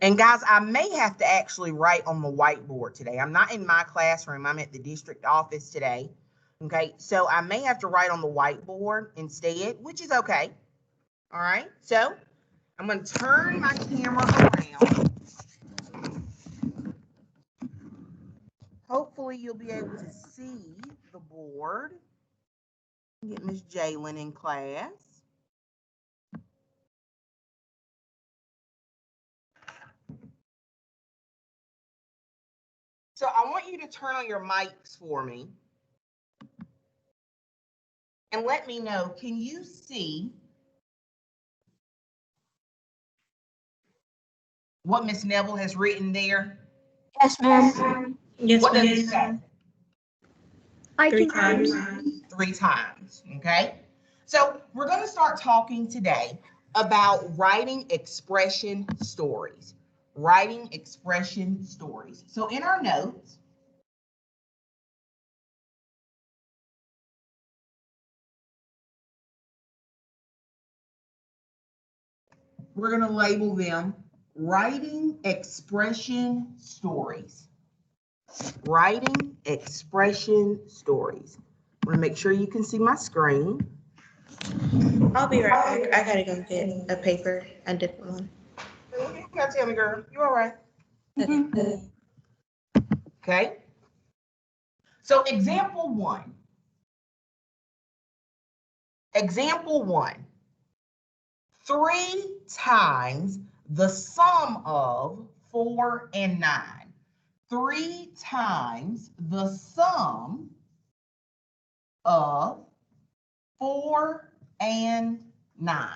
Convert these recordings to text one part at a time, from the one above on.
And guys, I may have to actually write on the whiteboard today. I'm not in my classroom. I'm at the district office today. Okay, so I may have to write on the whiteboard instead, which is okay. All right, so I'm going to turn my camera around. Hopefully you'll be able to see the board. Get Miss Jalen in class. So I want you to turn on your mics for me. And let me know, can you see what Miss Neville has written there? Yes, ma'am. Yes, What does it say? Three times. 3 times, okay? So we're going to start talking today about writing expression stories. Writing expression stories. So in our notes, we're going to label them writing expression stories. Writing expression stories. I'm going to make sure you can see my screen. I'll be right back. I gotta go get a paper, a different one. You gotta tell me, girl. You all right? Okay. So example 1. Example 1. 3 times the sum of 4 and 9. 3 times the sum of 4 and 9.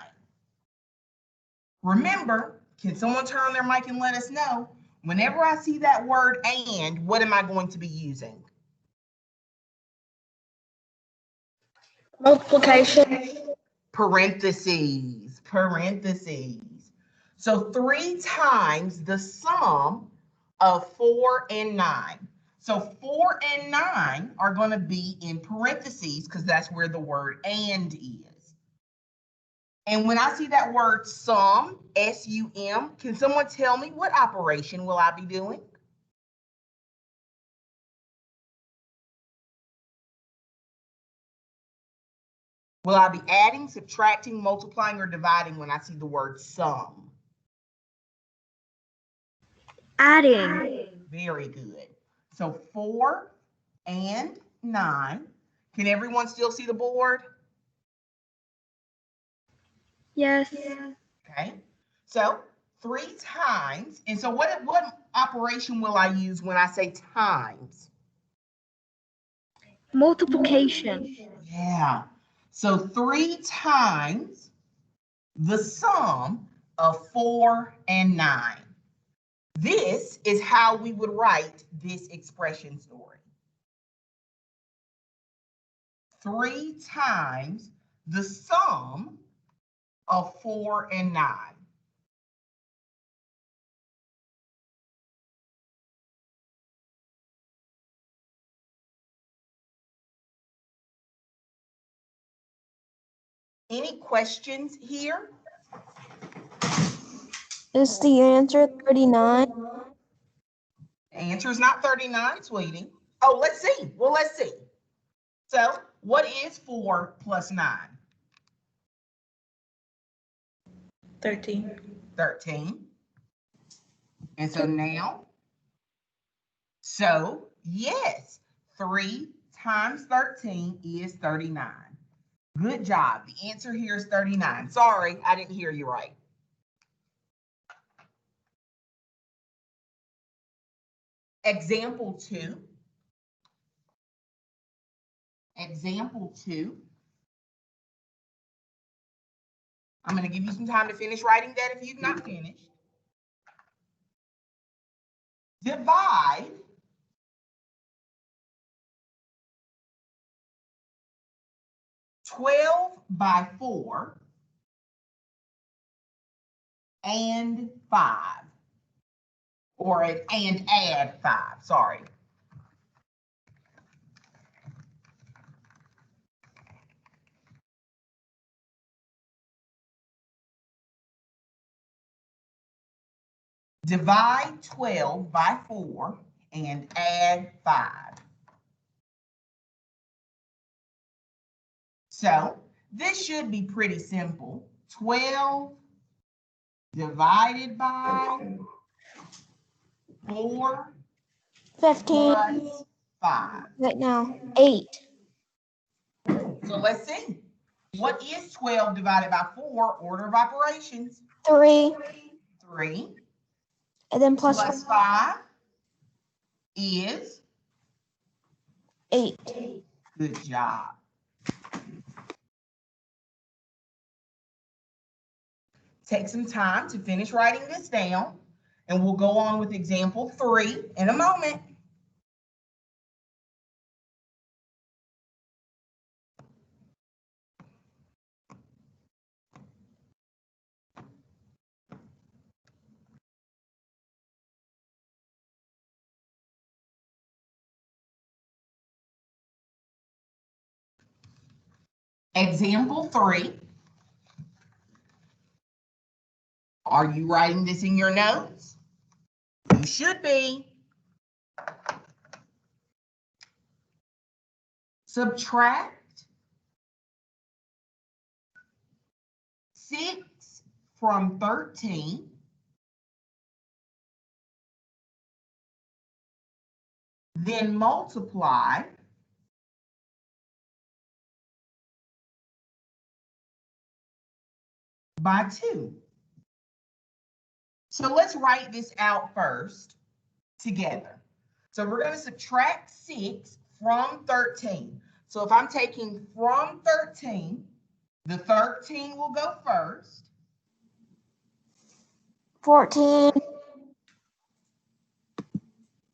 Remember, can someone turn on their mic and let us know, whenever I see that word and, what am I going to be using? Multiplication. Parentheses, parentheses. So 3 times the sum of 4 and 9. So 4 and 9 are going to be in parentheses because that's where the word and is. And when I see that word sum, S-U-M, can someone tell me what operation will I be doing? Will I be adding, subtracting, multiplying, or dividing when I see the word sum? Adding. Very good. So 4 and 9. Can everyone still see the board? Yes. Okay. So 3 times. And so what operation will I use when I say times? Multiplication. Yeah. So 3 times the sum of 4 and 9. This is how we would write this expression story. 3 times the sum of 4 and 9. Any questions here? Is the answer 39? The answer is not 39, sweetie. Oh, let's see. Well, let's see. So what is 4 plus 9? 13. 13. And so now, so yes, 3 times 13 is 39. Good job. The answer here is 39. Sorry, I didn't hear you right. Example 2. Example 2. I'm going to give you some time to finish writing that if you've not finished. Divide 12 by 4 and 5. And add 5, sorry. Divide 12 by 4 and add 5. So this should be pretty simple. 12 divided by 4 15. plus 5. Right now. 8. So let's see. What is 12 divided by 4? Order of operations. 3. 3 And then plus plus 5 is 8. good job. Take some time to finish writing this down, and we'll go on with example 3 in a moment. Example 3. Are you writing this in your notes? You should be. Subtract 6 from 13. Then multiply by 2. So let's write this out first together. So we're going to subtract 6 from 13. So if I'm taking from 13, the 13 will go first. 14.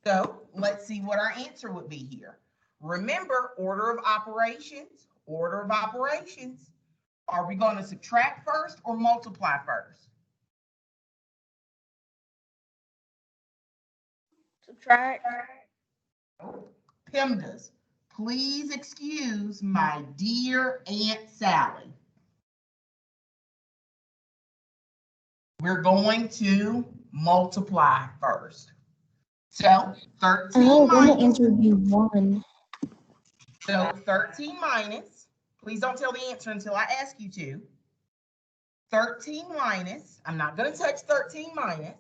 So let's see what our answer would be here. Remember, order of operations, order of operations. Are we going to subtract first or multiply first? Subtract. PIMDAs, please excuse my dear Aunt Sally. We're going to multiply first. So 13 Oh, then the minus, answer would be 1. so 13 minus, please don't tell the answer until I ask you to. 13 minus, I'm not going to touch 13 minus.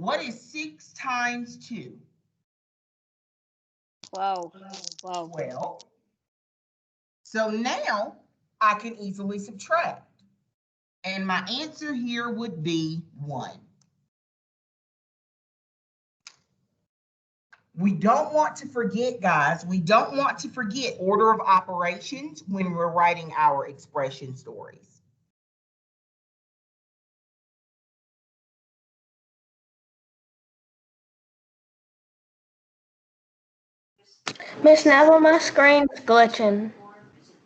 What is 6 times 2? 12. 12. So now I can easily subtract. And my answer here would be 1. We don't want to forget, guys, we don't want to forget order of operations when we're writing our expression stories. Miss Neville, my screen's glitching.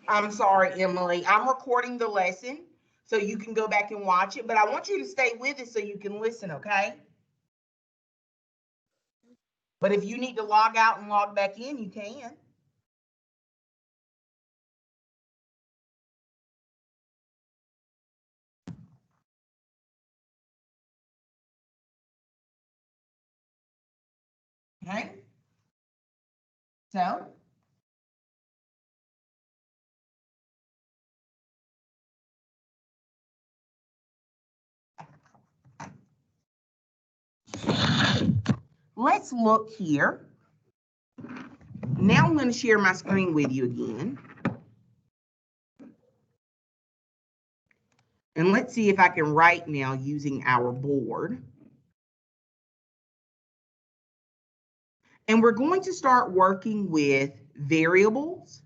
I'm sorry, Emily. I'm recording the lesson so you can go back and watch it, but I want you to stay with it so you can listen, okay? But if you need to log out and log back in, you can. Okay? So, let's look here. Now I'm going to share my screen with you again. And let's see if I can write now using our board. And we're going to start working with variables.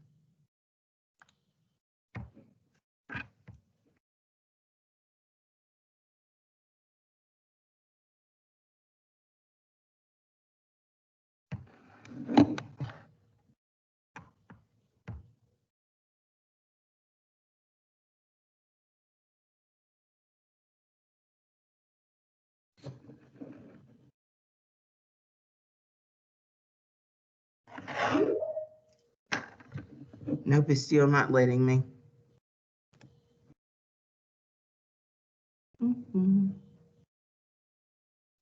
Nope, it's still not letting me.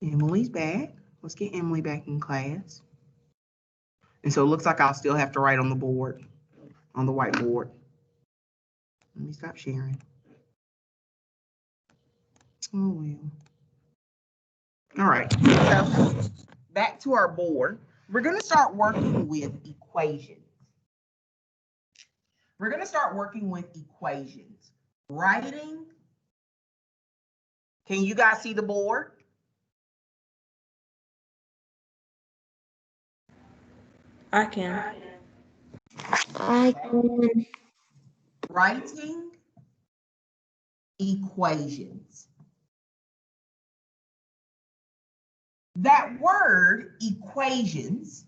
Emily's back. Let's get Emily back in class. And so it looks like I'll still have to write on the board, on the whiteboard. Let me stop sharing. Oh, well. All right, so back to our board. We're going to start working with equations. We're going to start working with equations. Writing. Can you guys see the board? I can. I can. Writing equations. That word equations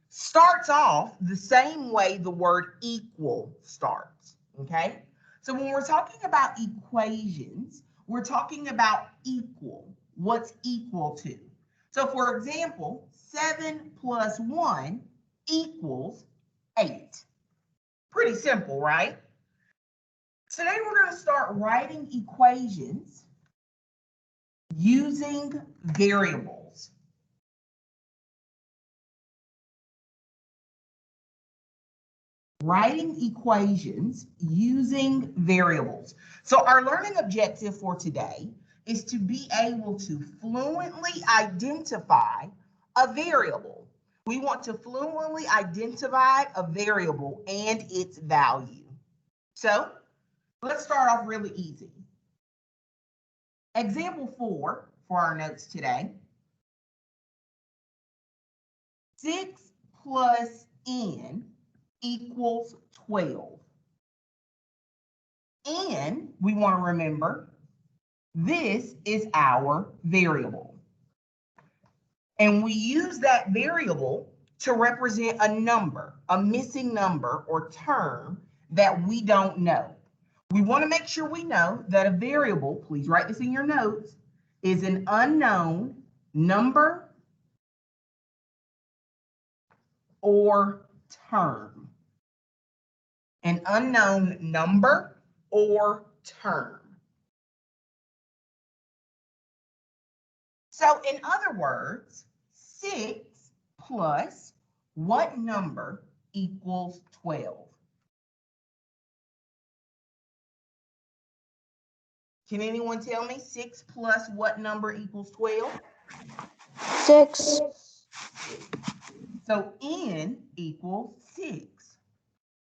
starts off the same way the word equal starts, okay? So when we're talking about equations, we're talking about equal, what's equal to. So for example, 7 plus 1 equals 8. Pretty simple, right? Today we're going to start writing equations using variables. Writing equations using variables. So our learning objective for today is to be able to fluently identify a variable. We want to fluently identify a variable and its value. So let's start off really easy. Example 4 for our notes today. 6 plus n equals 12. And we want to remember, this is our variable. And we use that variable to represent a number, a missing number or term that we don't know. We want to make sure we know that a variable, please write this in your notes, is an unknown number or term. An unknown number or term. So in other words, 6 plus what number equals 12? Can anyone tell me 6 plus what number equals 12? 6. So n equals 6.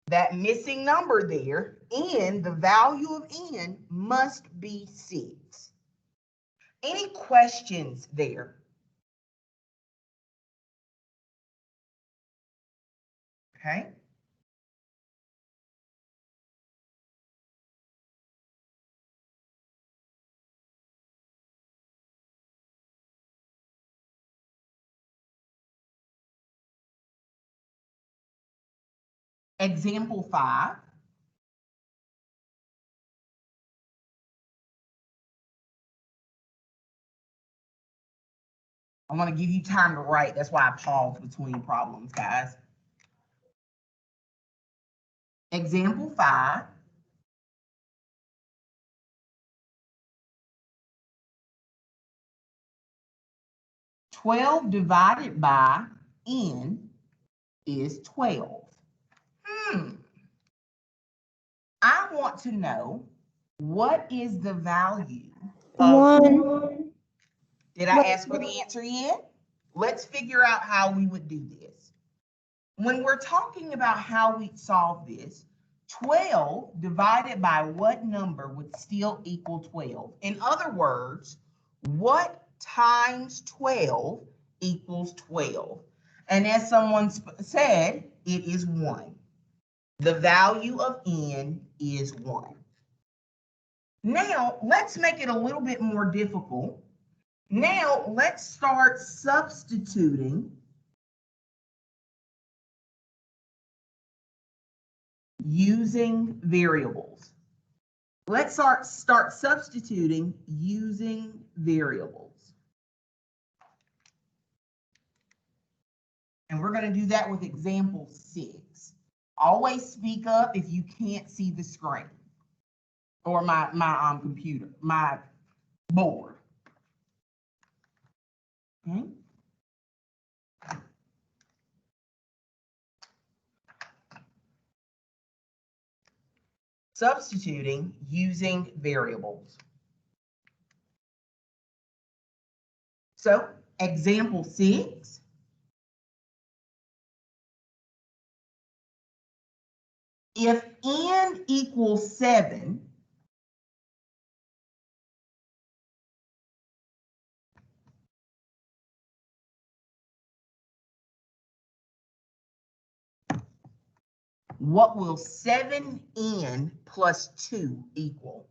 That missing number there, n, the value of n must be 6. Any questions there? Okay. Example 5. I want to give you time to write. That's why I paused between problems, guys. Example 5. 12 divided by n is 12. I want to know, what is the value of 1. Did I ask for the answer yet? Let's figure out how we would do this. When we're talking about how we solve this, 12 divided by what number would still equal 12? In other words, what times 12 equals 12? And as someone said, it is 1. The value of n is 1. Now, let's make it a little bit more difficult. Now, let's start substituting using variables. Let's start substituting using variables. And we're going to do that with example 6. Always speak up if you can't see the screen or my computer, my board. Okay. Substituting using variables. So, example 6. If n equals 7, what will 7n plus 2 equal?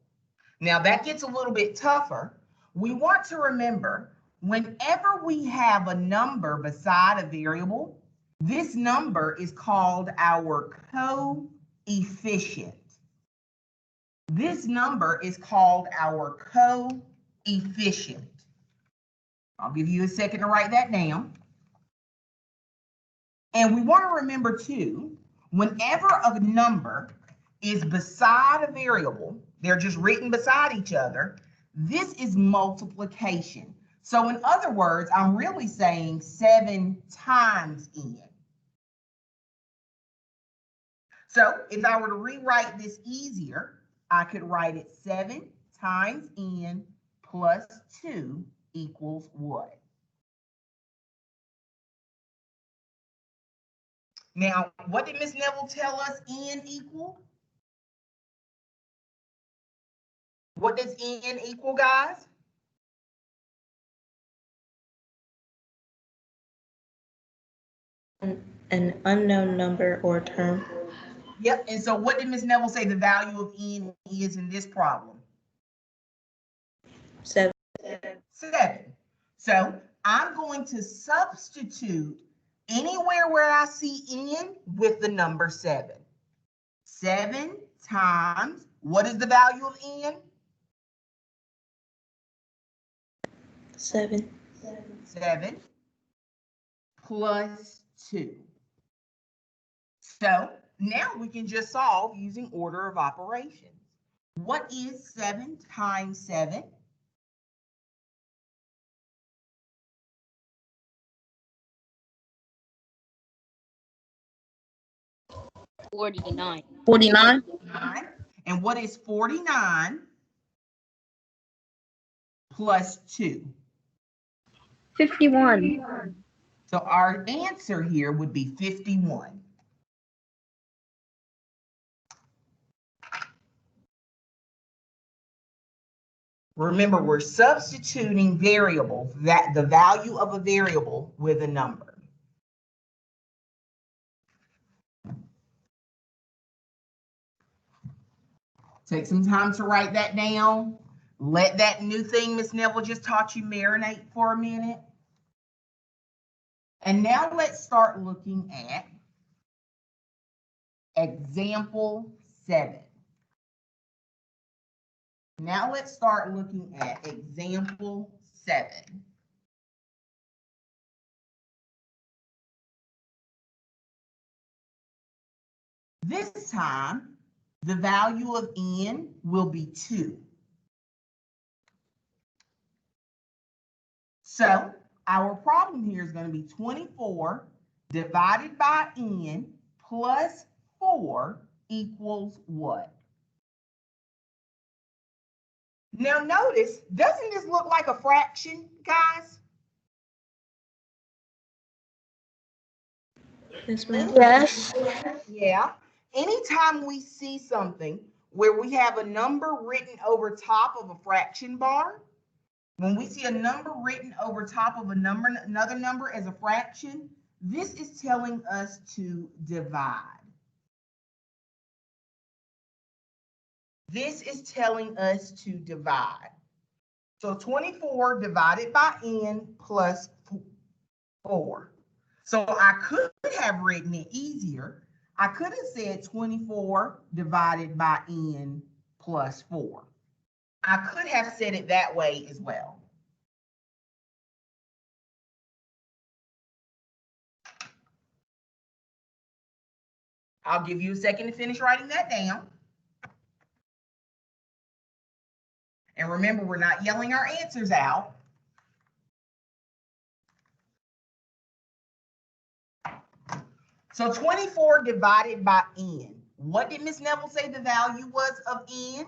Now that gets a little bit tougher. We want to remember, whenever we have a number beside a variable, this number is called our coefficient. This number is called our coefficient. I'll give you a second to write that down. And we want to remember too, whenever a number is beside a variable, they're just written beside each other, this is multiplication. So in other words, I'm really saying 7 times n. So if I were to rewrite this easier, I could write it 7 times n plus 2 equals what? Now, what did Ms. Neville tell us n equal? What does n equal, guys? An unknown number or term. Yep, and so what did Ms. Neville say the value of n is in this problem? 7. 7. So I'm going to substitute anywhere where I see n with the number 7. 7 times, what is the value of n? 7. 7 plus 2. So now we can just solve using order of operations. What is 7 times 7? 49. 49. And what is 49 plus 2? 51. So our answer here would be 51. Remember, we're substituting variables, that the value of a variable with a number. Take some time to write that down. Let that new thing Ms. Neville just taught you marinate for a minute. And now let's start looking at example 7. Now let's start looking at example 7. This time, the value of n will be 2. So our problem here is going to be 24 divided by n plus 4 equals what? Now notice, doesn't this look like a fraction, guys? Yes, ma'am. Yes. Yeah. Anytime we see something where we have a number written over top of a fraction bar, when we see a number written over top of a number, another number as a fraction, this is telling us to divide. This is telling us to divide. So 24 divided by n plus 4. So I could have written it easier. I could have said 24 divided by n plus 4. I could have said it that way as well. I'll give you a second to finish writing that down. And remember, we're not yelling our answers out. So 24 divided by n. What did Miss Neville say the value was of n?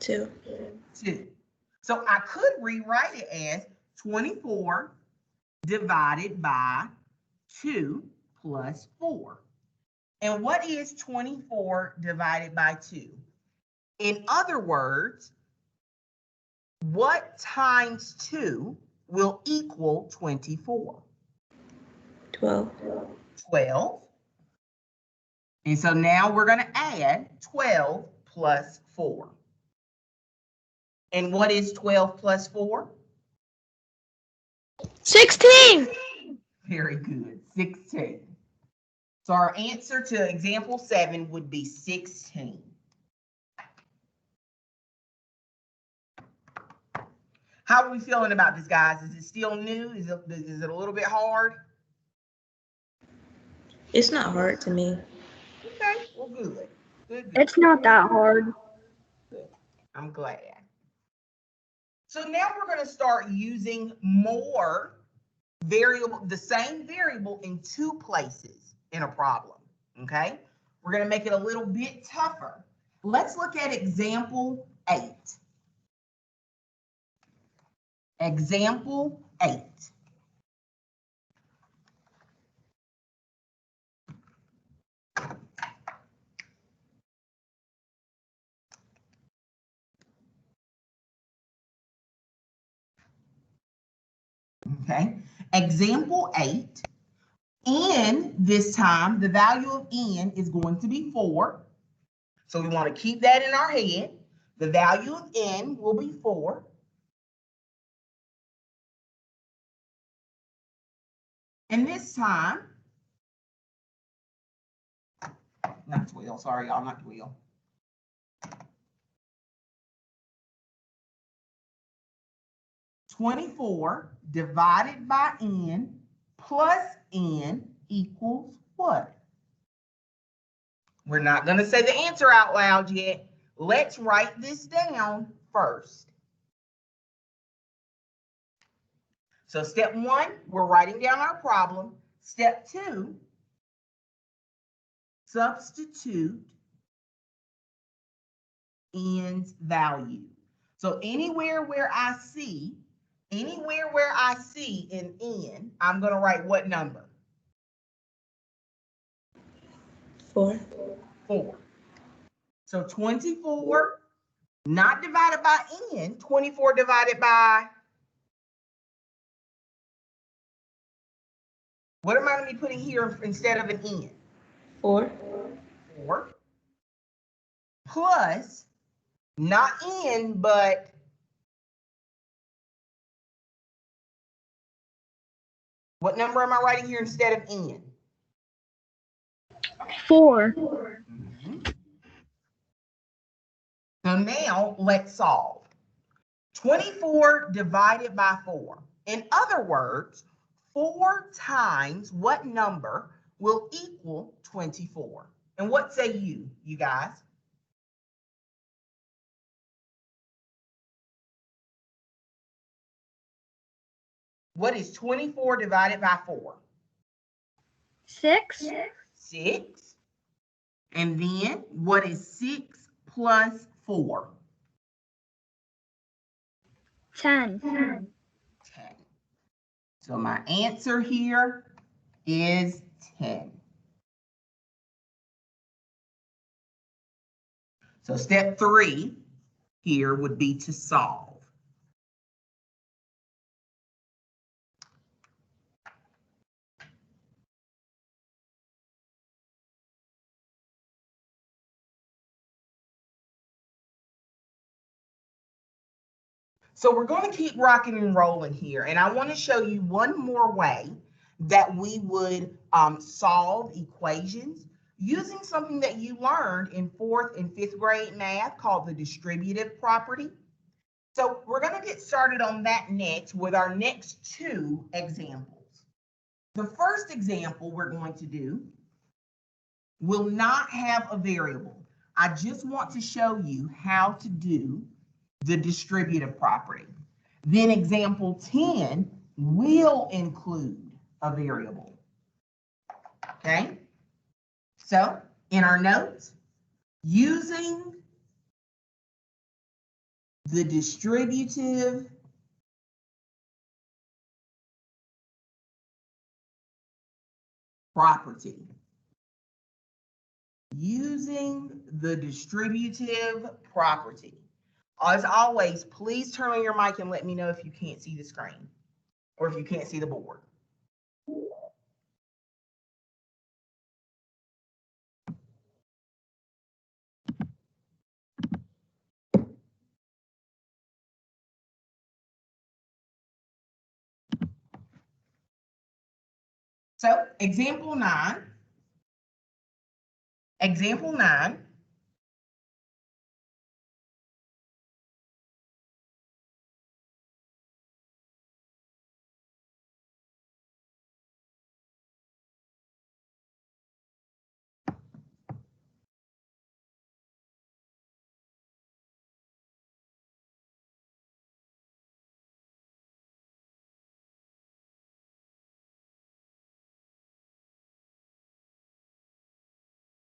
2. 2. So I could rewrite it as 24 divided by 2 plus 4. And what is 24 divided by 2? In other words, what times 2 will equal 24? 12. 12. And so now we're going to add 12 plus 4. And what is 12 plus 4? 16. Very good, 16. So our answer to example 7 would be 16. How are we feeling about this, guys? Is it still new? Is it a little bit hard? It's not hard to me. Okay, well, good. Good. It's not that hard. Good. I'm glad. So now we're going to start using more the same variable in 2 places in a problem, okay? We're going to make it a little bit tougher. Let's look at example 8. Example 8. Okay, example 8. N this time, the value of n is going to be 4. So we want to keep that in our head. The value of n will be 4. And this time, not 12, sorry y'all, not 12. (24) divided by n plus n equals what? We're not going to say the answer out loud yet. Let's write this down first. So step 1, we're writing down our problem. Step 2, substitute n's value. So anywhere where I see in n, I'm going to write what number? 4. 4. So 24, not divided by n, 24 divided by, what am I going to be putting here instead of an n? 4. 4 plus, not n, but what number am I writing here instead of n? 4. So now let's solve. 24 divided by 4. In other words, 4 times what number will equal 24? And what say you guys? What is 24 divided by 4? 6. 6. And then what is 6 plus 4? 10. 10. So my answer here is 10. So step 3 here would be to solve. So we're going to keep rocking and rolling here, and I want to show you one more way that we would solve equations using something that you learned in 4th and 5th grade math called the distributive property. So we're going to get started on that next with our next 2 examples. The first example we're going to do will not have a variable. I just want to show you how to do the distributive property. Then example 10 will include a variable. Okay? So in our notes, using the distributive property. Using the distributive property. As always, please turn on your mic and let me know if you can't see the screen or if you can't see the board. So example 9. Example 9.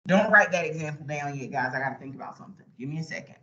Don't write that example down yet, guys. I got to think about something. Give me a second.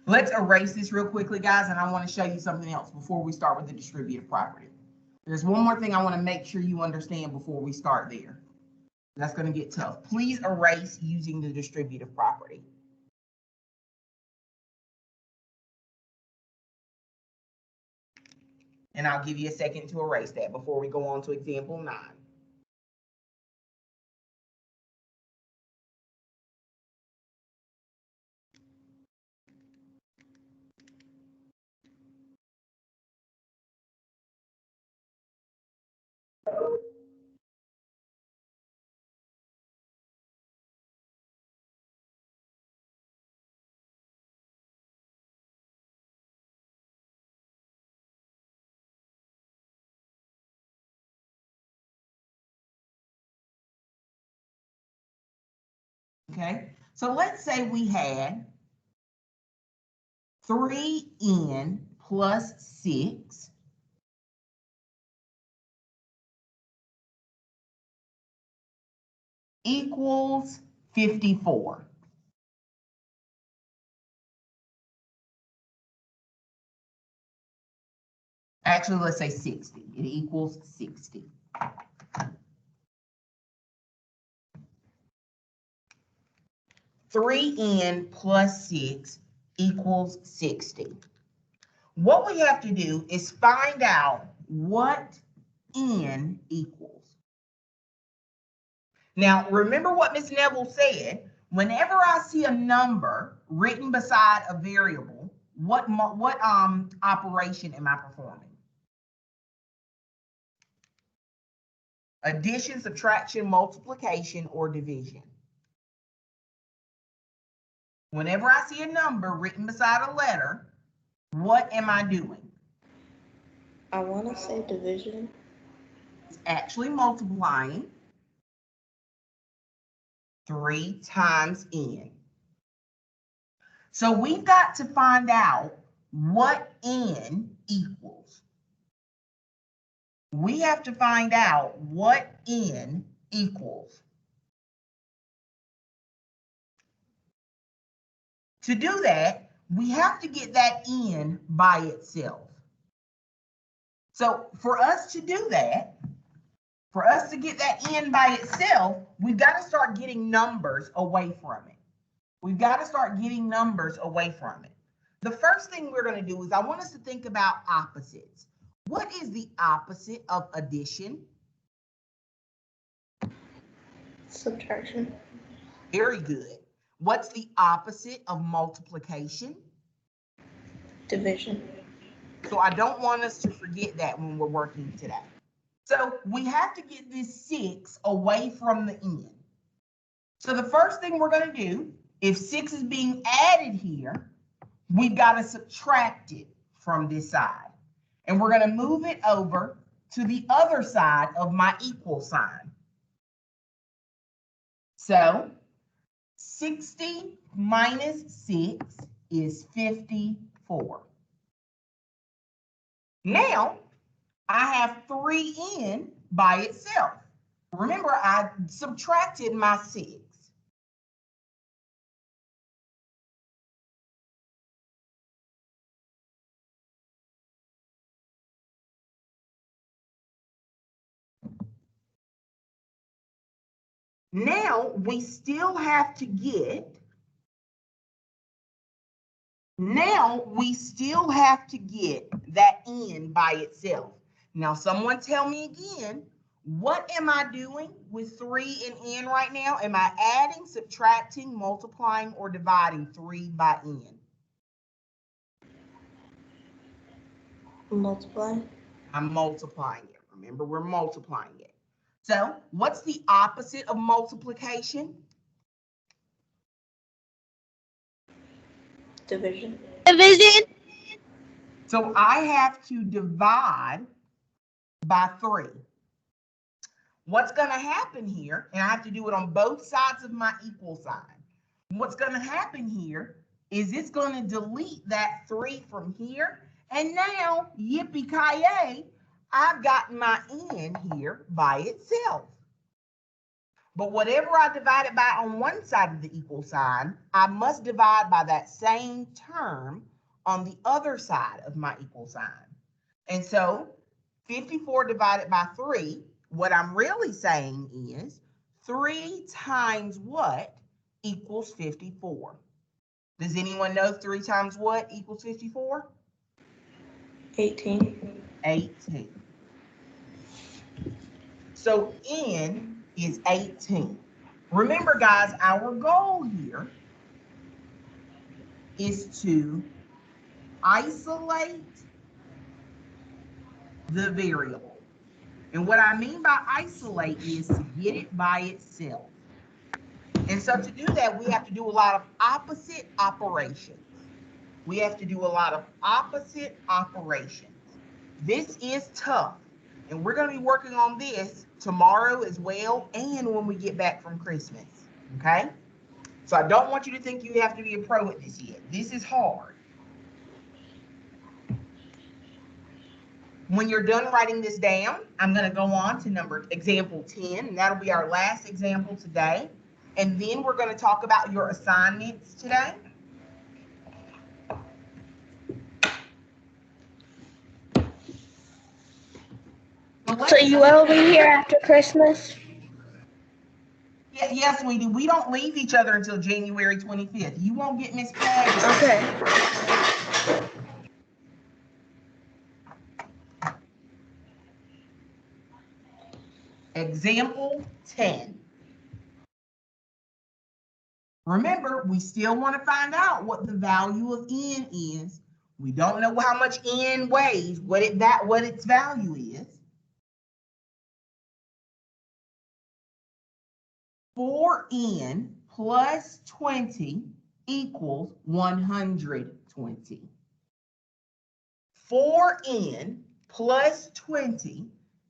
Let's erase this real quickly, guys, and I want to show you something else before we start with the distributive property. There's one more thing I want to make sure you understand before we start there. That's going to get tough. Please erase using the distributive property. And I'll give you a second to erase that before we go on to example 9. Okay, so let's say we had 3n plus 6 equals 54. Actually, let's say 60. It equals 60. Three n plus 6 equals 60. What we have to do is find out what n equals. Now, remember what Ms. Neville said. Whenever I see a number written beside a variable, what operation am I performing? Addition, subtraction, multiplication, or division. Whenever I see a number written beside a letter, what am I doing? I want to say division. It's actually multiplying 3 times n. So we've got to find out what n equals. We have to find out what n equals. To do that, we have to get that n by itself. So for us to do that, for us to get that n by itself, we've got to start getting numbers away from it. We've got to start getting numbers away from it. The first thing we're going to do is I want us to think about opposites. What is the opposite of addition? Subtraction. Very good. What's the opposite of multiplication? Division. So I don't want us to forget that when we're working today. So we have to get this 6 away from the end. So the first thing we're going to do, if 6 is being added here, we've got to subtract it from this side. And we're going to move it over to the other side of my equal sign. So 60 minus 6 is 54. Now, I have 3 in by itself. Remember, I subtracted my 6. Now, we still have to get that n by itself. Now, someone tell me again, what am I doing with 3 and n right now? Am I adding, subtracting, multiplying, or dividing 3 by n? Multiply. I'm multiplying it. Remember, we're multiplying it. So, what's the opposite of multiplication? Division. Division. So, I have to divide by 3. What's going to happen here, and I have to do it on both sides of my equal sign. What's going to happen here is it's going to delete that 3 from here. And now, yippee-ki-yay, I've got my n here by itself. But whatever I divided by on one side of the equal sign, I must divide by that same term on the other side of my equal sign. And so 54 divided by 3, what I'm really saying is 3 times what equals 54? Does anyone know 3 times what equals 54? 18. 18. So n is 18. Remember, guys, our goal here is to isolate the variable. And what I mean by isolate is to get it by itself. And so to do that, we have to do a lot of opposite operations. We have to do a lot of opposite operations. This is tough. And we're going to be working on this tomorrow as well, and when we get back from Christmas, okay? So I don't want you to think you have to be a pro at this yet. This is hard. When you're done writing this down, I'm going to go on to example 10, and that'll be our last example today. And then we're going to talk about your assignments today. So you will be here after Christmas? Yes, we do. We don't leave each other until January 25th. You won't get Miss Peggy. Okay. Example 10. Remember, we still want to find out what the value of n is. We don't know how much n weighs, what its value is. 4n plus 20 equals 120. 4n plus 20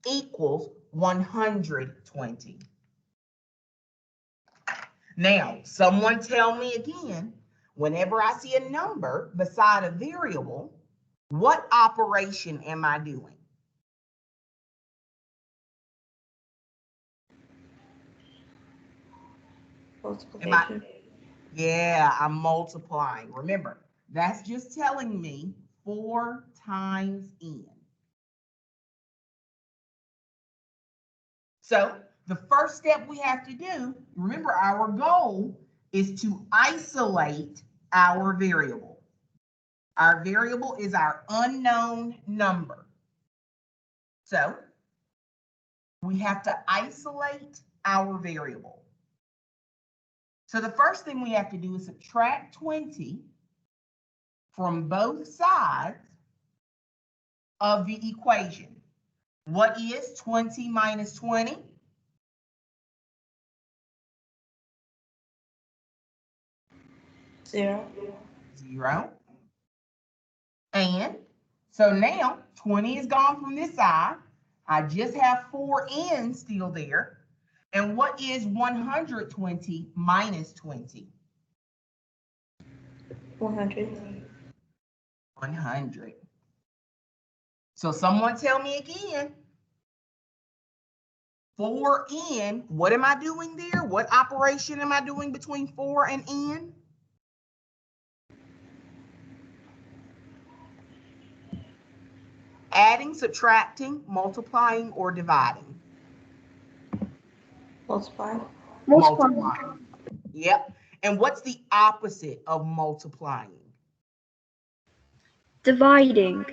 equals 120. Now, someone tell me again, whenever I see a number beside a variable, what operation am I doing? Multiplication. Yeah, I'm multiplying. Remember, that's just telling me 4 times n. So the first step we have to do, remember our goal is to isolate our variable. Our variable is our unknown number. So we have to isolate our variable. So the first thing we have to do is subtract 20 from both sides of the equation. What is 20 minus 20? 0. 0. And so now 20 is gone from this side. I just have 4n still there. And what is 120 minus 20? 100. 100. So someone tell me again. 4n, what am I doing there? What operation am I doing between 4 and n? Adding, subtracting, multiplying, or dividing? Multiply. Multiplying. Yep. And what's the opposite of multiplying? Dividing.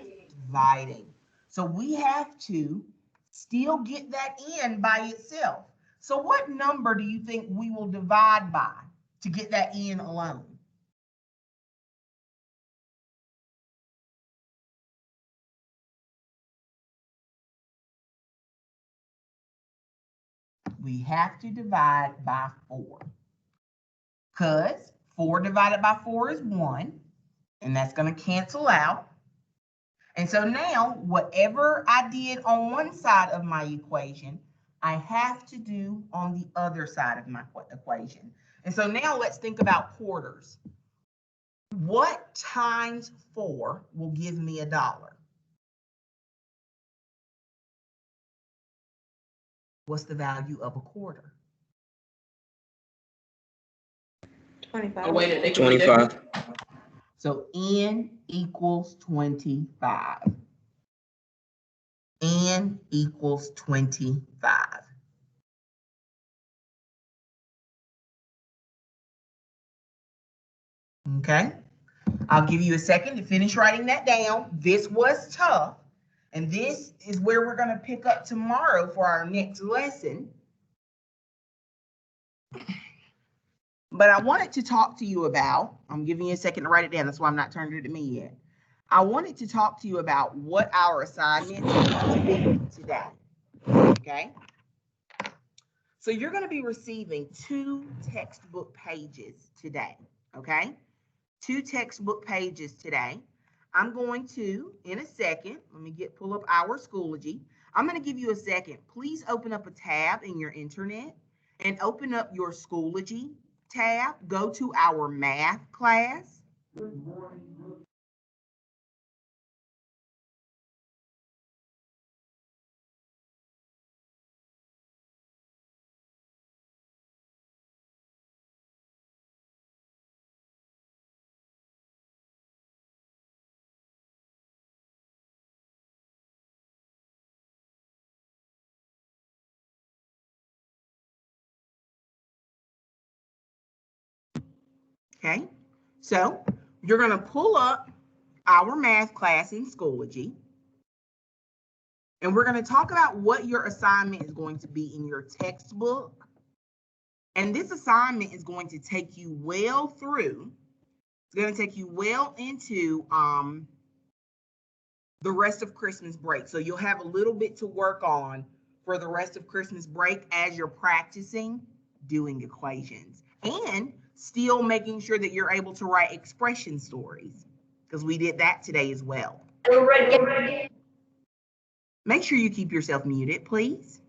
Dividing. So we have to still get that n by itself. So what number do you think we will divide by to get that n alone? We have to divide by 4. Because 4 divided by 4 is 1. And that's going to cancel out. And so now, whatever I did on one side of my equation, I have to do on the other side of my equation. And so now let's think about quarters. What times 4 will give me $1? What's the value of a quarter? 25. Oh, wait, they 25. So n equals 25. N equals 25. Okay, I'll give you a second to finish writing that down. This was tough, and this is where we're going to pick up tomorrow for our next lesson. But I wanted to talk to you about, I'm giving you a second to write it down, that's why I'm not turning it to me yet. I wanted to talk to you about what our assignment is going to be today, okay? So you're going to be receiving 2 textbook pages today, okay? 2 textbook pages today. I'm going to, in a second, let me pull up our Schoology. I'm going to give you a second. Please open up a tab in your internet and open up your Schoology tab. Go to our math class. Okay, so you're going to pull up our math class in Schoology, and we're going to talk about what your assignment is going to be in your textbook. And this assignment is going to take you well through, it's going to take you well into the rest of Christmas break. So you'll have a little bit to work on for the rest of Christmas break as you're practicing doing equations and still making sure that you're able to write expression stories, because we did that today as well. We're ready. Make sure you keep yourself muted, please.